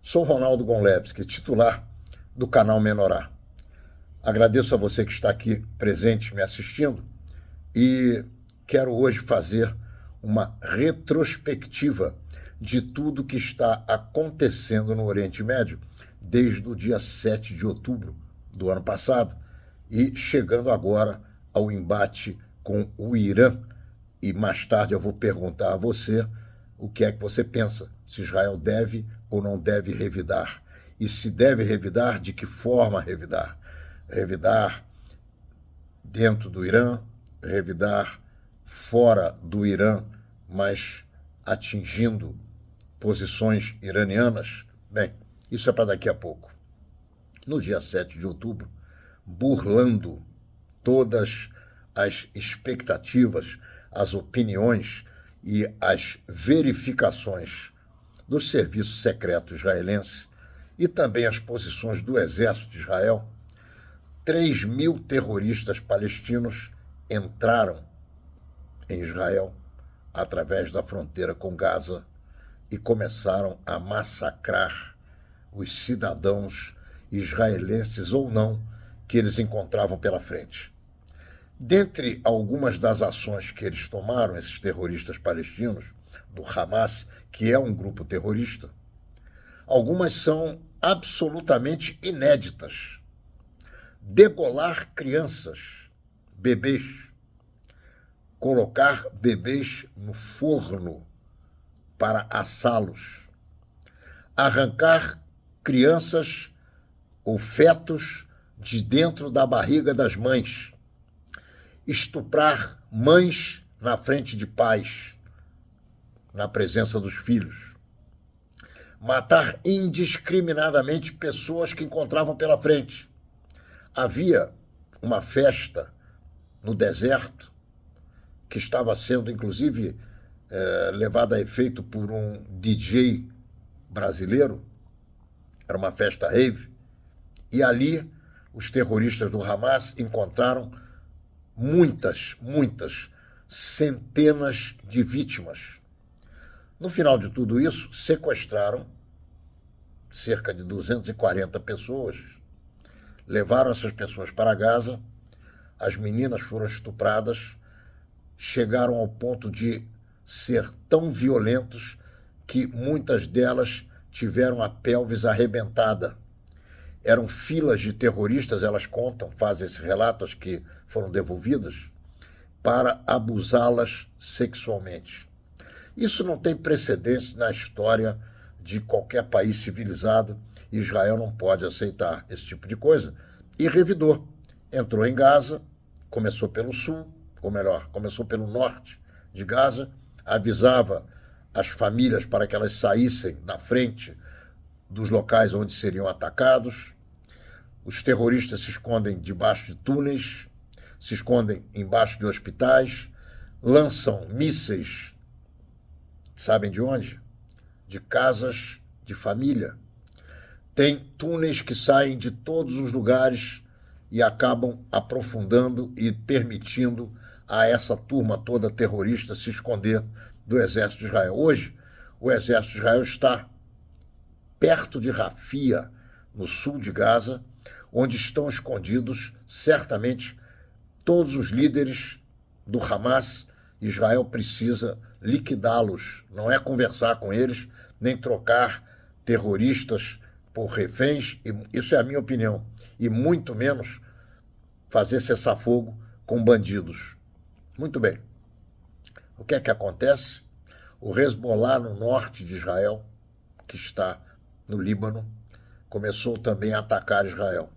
Sou Ronaldo Gonlewski, titular do canal Menorá. Agradeço a você que está aqui presente me assistindo e quero hoje fazer uma retrospectiva de tudo que está acontecendo no Oriente Médio desde o dia 7 de outubro do ano passado e chegando agora ao embate com o Irã. E mais tarde eu vou perguntar a você o que é que você pensa, se Israel deve ou não deve revidar. E se deve revidar, de que forma revidar? Revidar dentro do Irã, revidar fora do Irã, mas atingindo posições iranianas? Bem, isso é para daqui a pouco. No dia 7 de outubro, burlando todas as expectativas, as opiniões e as verificações dos serviços secretos israelenses e também as posições do exército de Israel, 3.000 terroristas palestinos entraram em Israel através da fronteira com Gaza e começaram a massacrar os cidadãos israelenses ou não que eles encontravam pela frente. Dentre algumas das ações que eles tomaram, esses terroristas palestinos, do Hamas, que é um grupo terrorista, algumas são absolutamente inéditas. Degolar crianças, bebês, colocar bebês no forno para assá-los, arrancar crianças ou fetos de dentro da barriga das mães, estuprar mães na frente de pais, na presença dos filhos, matar indiscriminadamente pessoas que encontravam pela frente. Havia uma festa no deserto que estava sendo, inclusive, levada a efeito por um DJ brasileiro, era uma festa rave, e ali os terroristas do Hamas encontraram muitas, centenas de vítimas. No final de tudo isso, sequestraram cerca de 240 pessoas, levaram essas pessoas para Gaza, as meninas foram estupradas, chegaram ao ponto de ser tão violentos que muitas delas tiveram a pelvis arrebentada. Eram filas de terroristas, elas contam, fazem esse relato, as que foram devolvidas, para abusá-las sexualmente. Isso não tem precedentes na história de qualquer país civilizado. Israel não pode aceitar esse tipo de coisa. E revidou. Entrou em Gaza, começou pelo sul, ou melhor, começou pelo norte de Gaza, avisava as famílias para que elas saíssem da frente dos locais onde seriam atacados. Os terroristas se escondem debaixo de túneis, se escondem embaixo de hospitais, lançam mísseis, sabem de onde? De casas de família. Tem túneis que saem de todos os lugares e acabam aprofundando e permitindo a essa turma toda terrorista se esconder do exército de Israel. Hoje, o exército de Israel está perto de Rafia, no sul de Gaza, onde estão escondidos, certamente, todos os líderes do Hamas. Israel precisa liquidá-los, não é conversar com eles, nem trocar terroristas por reféns, isso é a minha opinião, e muito menos fazer cessar-fogo com bandidos. Muito bem. O que é que acontece? O Hezbollah, no norte de Israel, que está no Líbano, começou também a atacar Israel.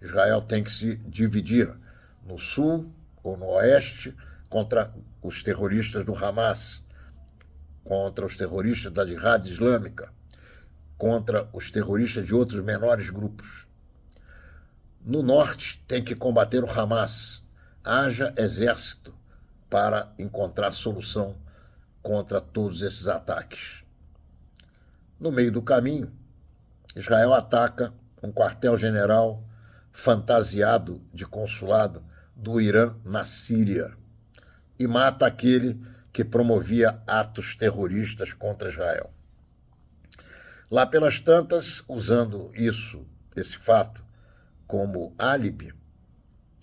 Israel tem que se dividir no sul ou no oeste contra os terroristas do Hamas, contra os terroristas da Jihad Islâmica, contra os terroristas de outros menores grupos. No norte tem que combater o Hamas. Haja exército para encontrar solução contra todos esses ataques. No meio do caminho, Israel ataca um quartel-general fantasiado de consulado do Irã na Síria e mata aquele que promovia atos terroristas contra Israel. Lá pelas tantas, usando esse fato, como álibi,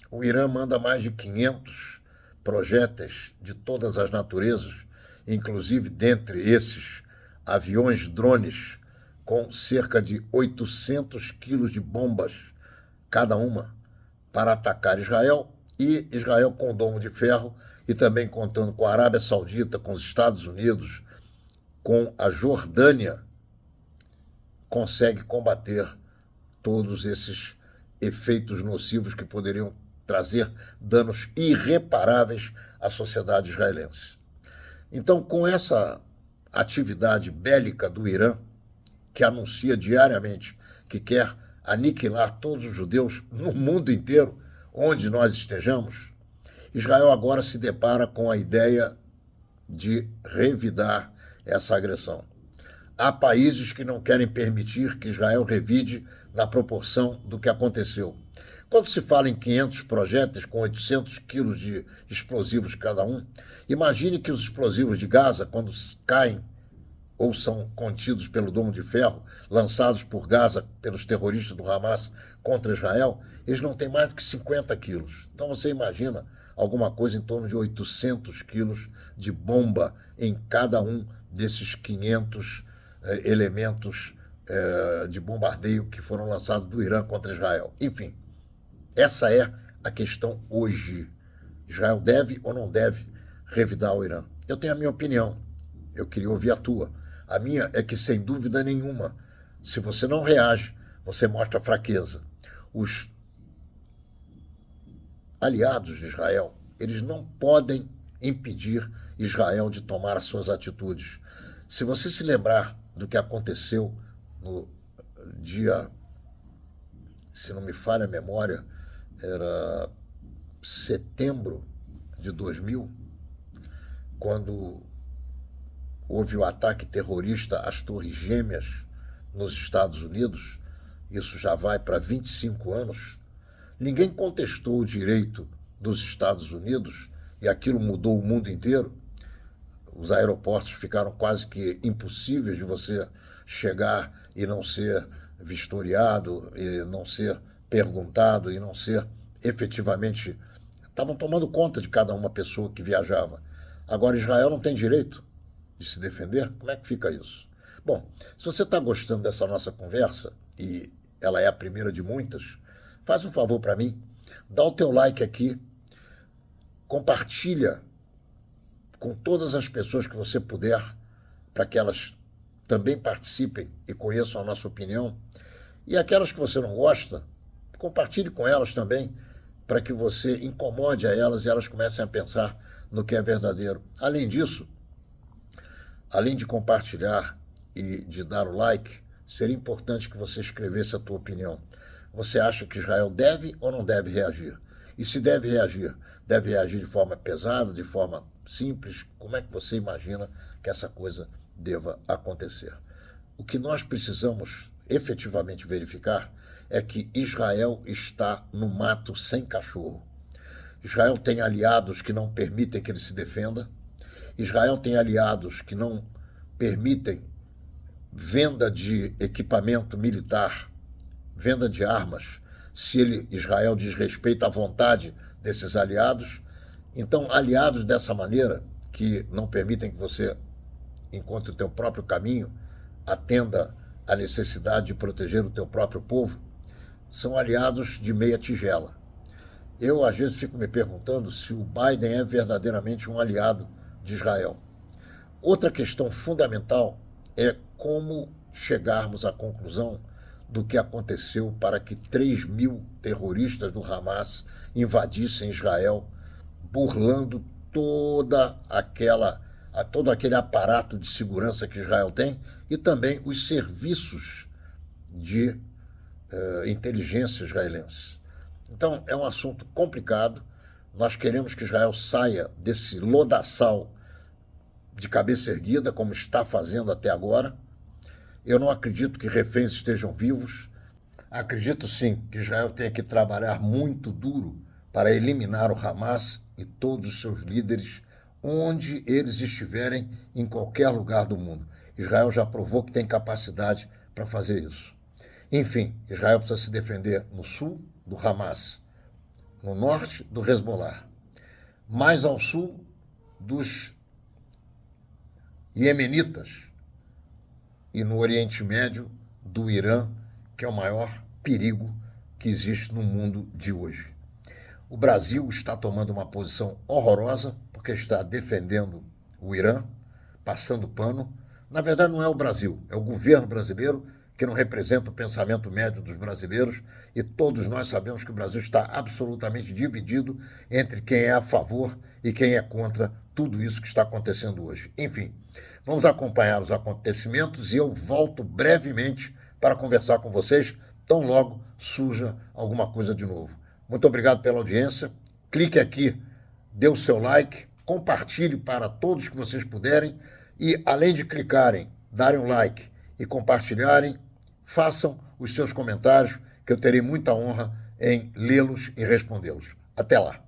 o Irã manda mais de 500 projéteis de todas as naturezas, inclusive dentre esses aviões drones com cerca de 800 quilos de bombas cada uma para atacar Israel, e Israel com o Domo de Ferro, e também contando com a Arábia Saudita, com os Estados Unidos, com a Jordânia, consegue combater todos esses efeitos nocivos que poderiam trazer danos irreparáveis à sociedade israelense. Então, com essa atividade bélica do Irã, que anuncia diariamente que quer aniquilar todos os judeus no mundo inteiro, onde nós estejamos, Israel agora se depara com a ideia de revidar essa agressão. Há países que não querem permitir que Israel revide na proporção do que aconteceu. Quando se fala em 500 projéteis com 800 quilos de explosivos cada um, imagine que os explosivos de Gaza, quando caem ou são contidos pelo Domo de Ferro, lançados por Gaza pelos terroristas do Hamas contra Israel, eles não têm mais do que 50 quilos. Então você imagina alguma coisa em torno de 800 quilos de bomba em cada um desses 500 elementos de bombardeio que foram lançados do Irã contra Israel. Enfim, essa é a questão hoje. Israel deve ou não deve revidar o Irã? Eu tenho a minha opinião, eu queria ouvir a tua. A minha é que, sem dúvida nenhuma, se você não reage, você mostra fraqueza. Os aliados de Israel, eles não podem impedir Israel de tomar as suas atitudes. Se você se lembrar do que aconteceu no dia, se não me falha a memória, era setembro de 2000, quando houve o ataque terrorista às Torres Gêmeas nos Estados Unidos, isso já vai para 25 anos, ninguém contestou o direito dos Estados Unidos, e aquilo mudou o mundo inteiro. Os aeroportos ficaram quase que impossíveis de você chegar e não ser vistoriado, e não ser perguntado, e não ser efetivamente... Estavam tomando conta de cada uma pessoa que viajava. Agora Israel não tem direito de se defender? Como é que fica isso? Bom, se você está gostando dessa nossa conversa, e ela é a primeira de muitas, faz um favor para mim, dá o teu like aqui, compartilha com todas as pessoas que você puder, para que elas também participem e conheçam a nossa opinião, e aquelas que você não gosta, compartilhe com elas também, para que você incomode a elas e elas comecem a pensar no que é verdadeiro. Além disso, além de compartilhar e de dar o like, seria importante que você escrevesse a tua opinião. Você acha que Israel deve ou não deve reagir? E se deve reagir de forma pesada, de forma simples? Como é que você imagina que essa coisa deva acontecer? O que nós precisamos efetivamente verificar é que Israel está no mato sem cachorro. Israel tem aliados que não permitem que ele se defenda. Israel tem aliados que não permitem venda de equipamento militar, venda de armas, se Israel diz respeito à vontade desses aliados. Então, aliados dessa maneira, que não permitem que você encontre o teu próprio caminho, atenda à necessidade de proteger o teu próprio povo, são aliados de meia tigela. Eu, às vezes, fico me perguntando se o Biden é verdadeiramente um aliado de Israel. Outra questão fundamental é como chegarmos à conclusão do que aconteceu para que 3.000 terroristas do Hamas invadissem Israel, burlando todo aquele aparato de segurança que Israel tem e também os serviços de inteligência israelense. Então, é um assunto complicado. Nós queremos que Israel saia desse lodaçal de cabeça erguida, como está fazendo até agora. Eu não acredito que reféns estejam vivos. Acredito sim que Israel tenha que trabalhar muito duro para eliminar o Hamas e todos os seus líderes, onde eles estiverem, em qualquer lugar do mundo. Israel já provou que tem capacidade para fazer isso. Enfim, Israel precisa se defender no sul do Hamas, no norte do Hezbollah, mais ao sul dos iemenitas e no Oriente Médio do Irã, que é o maior perigo que existe no mundo de hoje. O Brasil está tomando uma posição horrorosa porque está defendendo o Irã, passando pano. Na verdade, não é o Brasil, é o governo brasileiro que não representa o pensamento médio dos brasileiros, e todos nós sabemos que o Brasil está absolutamente dividido entre quem é a favor e quem é contra tudo isso que está acontecendo hoje. Enfim, vamos acompanhar os acontecimentos e eu volto brevemente para conversar com vocês, tão logo surja alguma coisa de novo. Muito obrigado pela audiência. Clique aqui, dê o seu like, compartilhe para todos que vocês puderem e, além de clicarem, darem um like e compartilharem, façam os seus comentários, que eu terei muita honra em lê-los e respondê-los. Até lá!